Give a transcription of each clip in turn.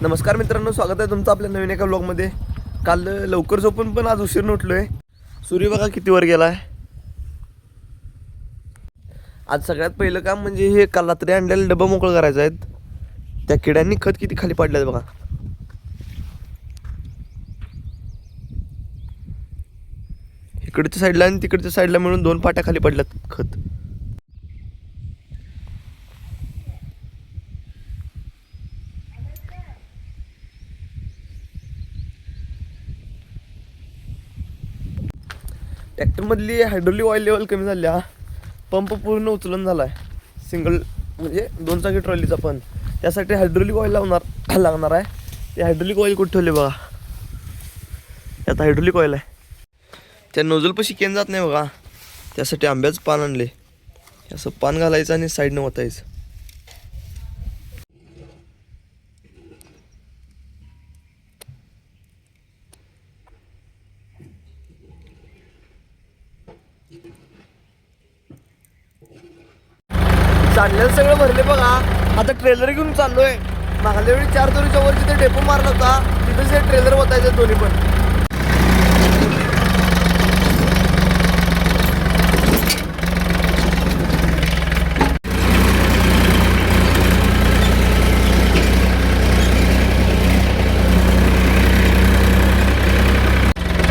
नमस्कार मित्रांनो, स्वागत आहे तुमचं आपल्या नवीन एका व्लॉगमध्ये. काल लवकर झोपून पण आज उशीर उठलोय. सूर्य बघा किती वर गेला आहे. आज सगळ्यात पहिलं काम म्हणजे हे काल रात्री आणलेलं डबा मोकळं करायचं आहेत. त्या किड्यांनी खत किती खाली पडल्यात बघा. इकडच्या साईडला आणि तिकडच्या साईडला मिळून 2 पाट्या खाली पडल्यात खत. ट्रॅक्टरमधली हायड्रोलिक ऑइल लेवल कमी झाली. पंप पूर्ण उचलून झाला आहे. सिंगल म्हणजे 2 चाकी ट्रॉलीचा. पण त्यासाठी हायड्रोलिक ऑइल लागणार आहे. ते हायड्रोलिक ऑइल कुठे ठेवले बघा. त्यात हायड्रोलिक ऑइल आहे. त्या नोझलपाशी केन जात नाही बघा. त्यासाठी आंब्याचं पान आणले. असं पान घालायचं आणि साईडनं ओतायचं. चाललेलं सगळं भरले बघा. आता ट्रेलर घेऊन चाललोय. मागल्या वेळी 4 दोरीच्या वर जिथे डेपो मारला होता तिथेच हे ट्रेलर ओतायचं दोन्ही पण.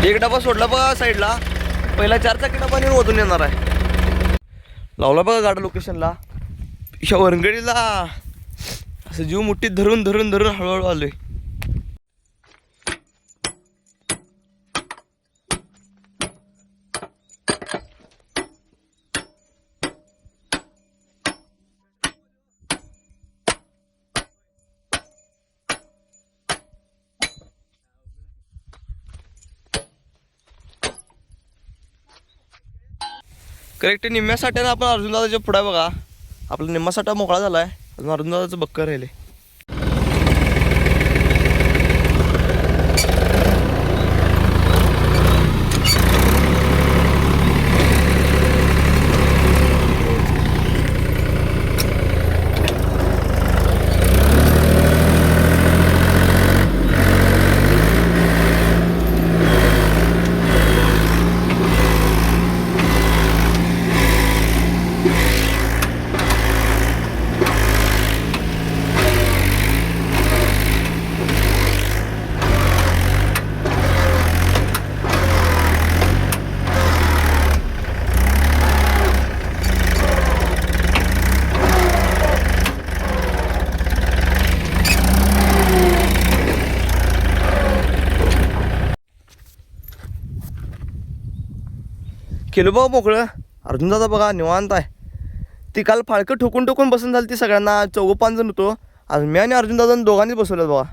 एक डबा सोडला बघा साईडला. पहिला 4 चाकी डबा नेऊन ओतून येणार आहे. लावला बघा गाडा लोकेशनला. या वरंगडीला असं जीव मुठीत धरून धरून धरून हळूहळू आलोय. करेक्ट निम्म्या साठ्यानं आपण अर्जुन दादाच्या पुढे बघा. आपला निम्मा साठा मोकळा झाला आहे. अजून अर्जुन दादाचं बक्कर राहिले. केलो बघा मोकळं. अर्जुन दादा बघा निवांत आहे. ती काल फाळकं ठोकून ठोकून बसून झाली ती सगळ्यांना. 4-5 जण होतो. आज मी आणि अर्जुन दादा दोघांनीच बसवलं बघा.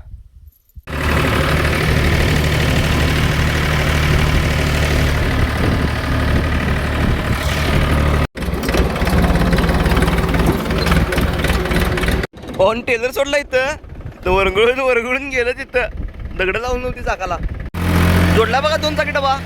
ऑन टेलर सोडला इथं वरगळून गेलं. तिथं दगड लावून नव्हती चाकाला. जोडला बघा 2 चाकी डबा.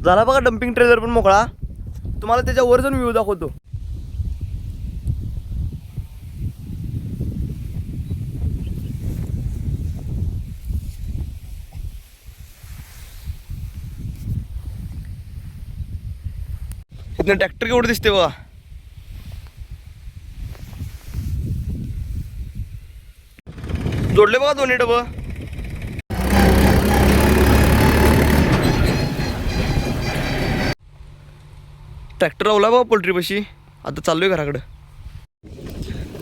झाला बघा डम्पिंग ट्रेलर पण मोकळा. तुम्हाला त्याच्या वर जाऊन व्ह्यू दाखवतो. इथनं ट्रॅक्टर केवढं दिसते बघा. जोडले बघा 2 डबं. ट्रॅक्टर लावला बघा पोल्ट्रीपाशी. आता चाललोय घराकडं.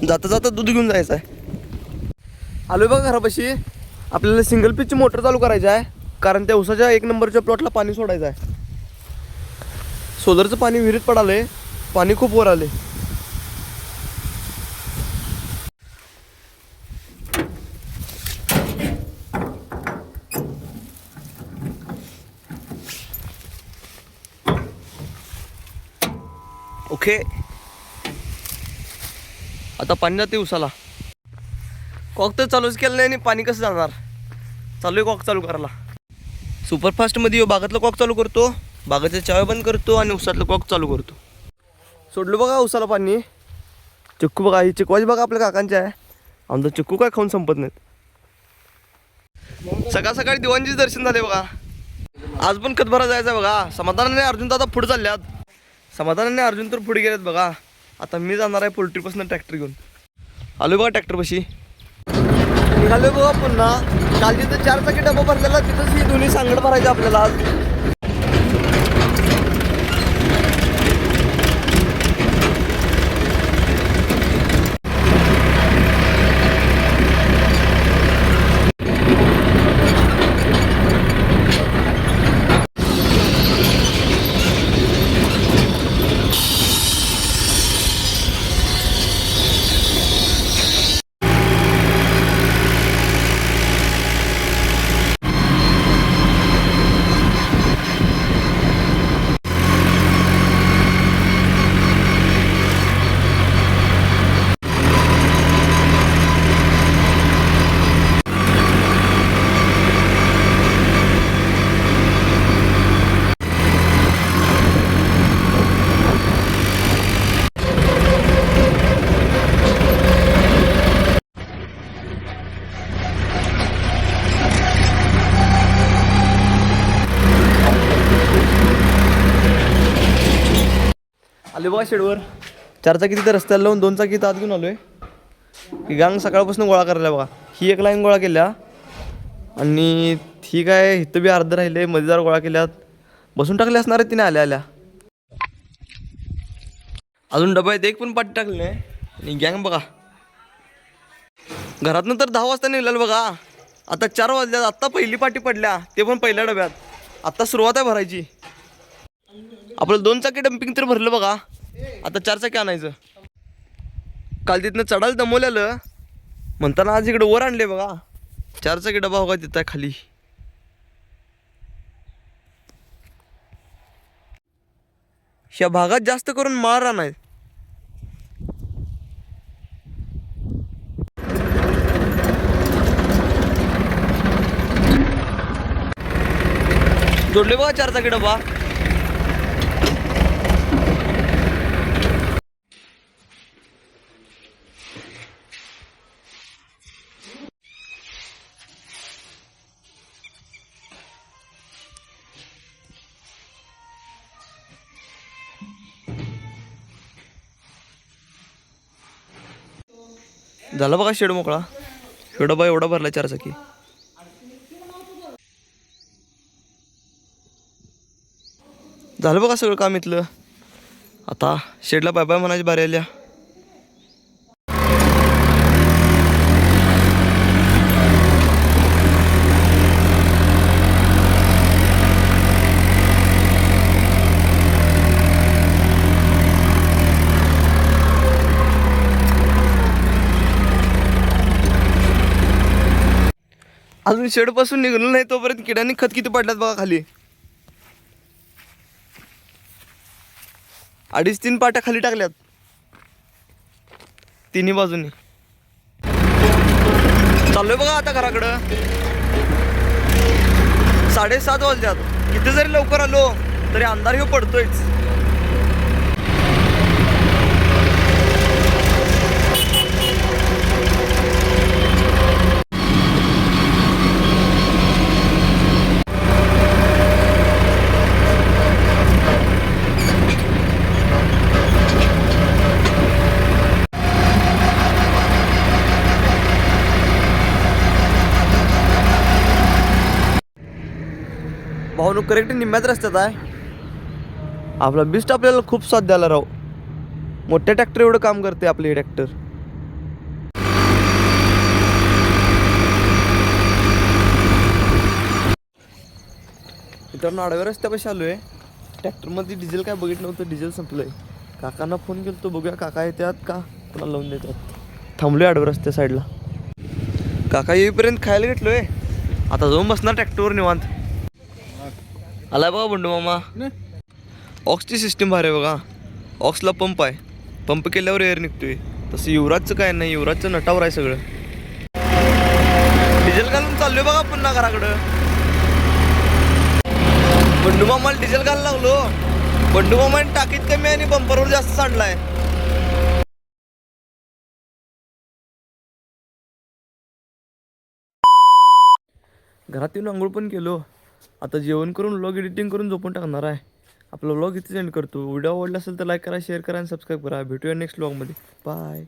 जाता जाता दूध घेऊन जायचं आहे. आलोय बघा घरापाशी. आपल्याला सिंगल पिचची मोटर चालू करायची आहे, कारण त्या उसाच्या 1 नंबरच्या प्लॉटला पाणी सोडायचं आहे. सोलरचं पाणी विहिरीत पडालंय, पाणी खूप वर आले. ओके, आता पाणी जाते उसाला. कॉक तर चालूच केलं नाही आणि पाणी कसं जाणार. चालू आहे कॉक चालू करायला. सुपरफास्टमध्ये बागातलं कॉक चालू करतो, बागाच्या चाव्या बंद करतो आणि उसातलं कॉक चालू करतो. सोडलो बघा उसाला पाणी. चिक्कू बघा, ही चिकवाची बघा आपल्या काकांची आहे. आमचं चिक्कू काय खाऊन संपत नाहीत. सकाळ सकाळी दिवाणजीच दर्शन झाले बघा. आज पण कतभरा जायचं बघा. समाधानाने अर्जुन दादा पुढे चालल्यात. समाधानाने अर्जुन तर पुढे गेलेत बघा. आता मी जाणार आहे पोल्ट्रीपासून ट्रॅक्टर घेऊन. आलो बघा ट्रॅक्टरपाशी. निघालो बघा पुन्हा. काल जिथं 4 चाकी डबा भरलेला तिथंच ही दोन्ही सांगड भरायची आपल्याला आज. आले बघा शेडवर. 4 चाकी तिथे रस्त्याला लावून 2 चाकी आत घेऊन आलोय. ही गांग सकाळपासून गोळा करायला बघा. ही एक लाईन गोळा केल्या आणि ही काय इथं बी अर्ध राहिले, मजेदार गोळा केल्यात. बसून टाकले असणार आहे तिने आल्या आल्या. अजून डबा आहेत, एक पण पाठी टाकली नाही. आणि गँग बघा, घरातनं तर 10 वाजता निघालं बघा. आता 4 वाजल्यात. आत्ता पहिली पाठी पडल्या, ते पण पहिल्या डब्यात. आत्ता सुरुवात आहे भरायची. आपलं 2 चाकी डम्पिंग तर भरलं बघा. आता 4 चाकी आणायचं. काल तिथनं चढायला दमवलेलं म्हणताना आज इकडे वर आणले बघा. 4 चाकी डबा होगा तिथं खाली. ह्या भागात जास्त करून माळ रान आहे. जोडले बघा 4 चाकी डबा. झाला बघा शेड मोकळा. शेड डबा एवढा भरला 4 चाकी. झालं बघा सगळं काम इथलं. आता शेडला बाय बाय म्हणायची बारी आल्या. अजून शेडपासून निघलो नाही तोपर्यंत किड्यांनी खत किती पडल्यात बघा खाली. 2.5-3 पाट्या खाली टाकल्यात तिन्ही बाजूनी. चाललोय बघा आता घराकडं. 7:30 वाजल्यात. किती जरी लवकर आलो तरी अंधार ह्यो पडतोयच. भाऊनो करेक्ट निम्म्यात रस्त्यात आहे. आपला बिस्ट आपल्याला खूप साथ द्यायला राव. मोठ्या ट्रॅक्टर एवढं काम करते आपले ट्रॅक्टर. मित्रांनो आडव्या रस्त्यापाशी आलो आहे. ट्रॅक्टरमध्ये डिझेल काय बघितलं नव्हतं, डिझेल संपलं आहे. काकांना फोन केला तो, बघूया काका येतात का पुन्हा लावून देतात. थांबलो आहे आडव्या रस्त्या साईडला. काका येईपर्यंत खायला घेतलो आहे. आता जाऊन बसणार ट्रॅक्टरवर निवांत. आलाय बघा बंडू मामा. ऑक्सची सिस्टीम भारी आहे बघा. ऑक्सला पंप आहे, पंप केल्यावर एअर निघतोय. तसं युवराजचं काय नाही, युवराजचं नटावर आहे सगळं. डिझेल घालून चाललोय बघा पुन्हा घराकडं. बंडू मामाला डिझेल घालायला लागलो. बंडू मामाने टाकीत कमी आणि बंपरवर जास्त सांडलाय. घरात येऊन आंघोळ पण केलो. आता जेवण करून व्लॉग एडिटिंग करून झोपून टाकणार आहे. आपला व्लॉग इथे एंड करतो. व्हिडिओ आवडला असेल तर लाईक करा, शेअर करा आणि सबस्क्राईब करा. भेटूया नेक्स्ट व्लॉगमध्ये. बाय.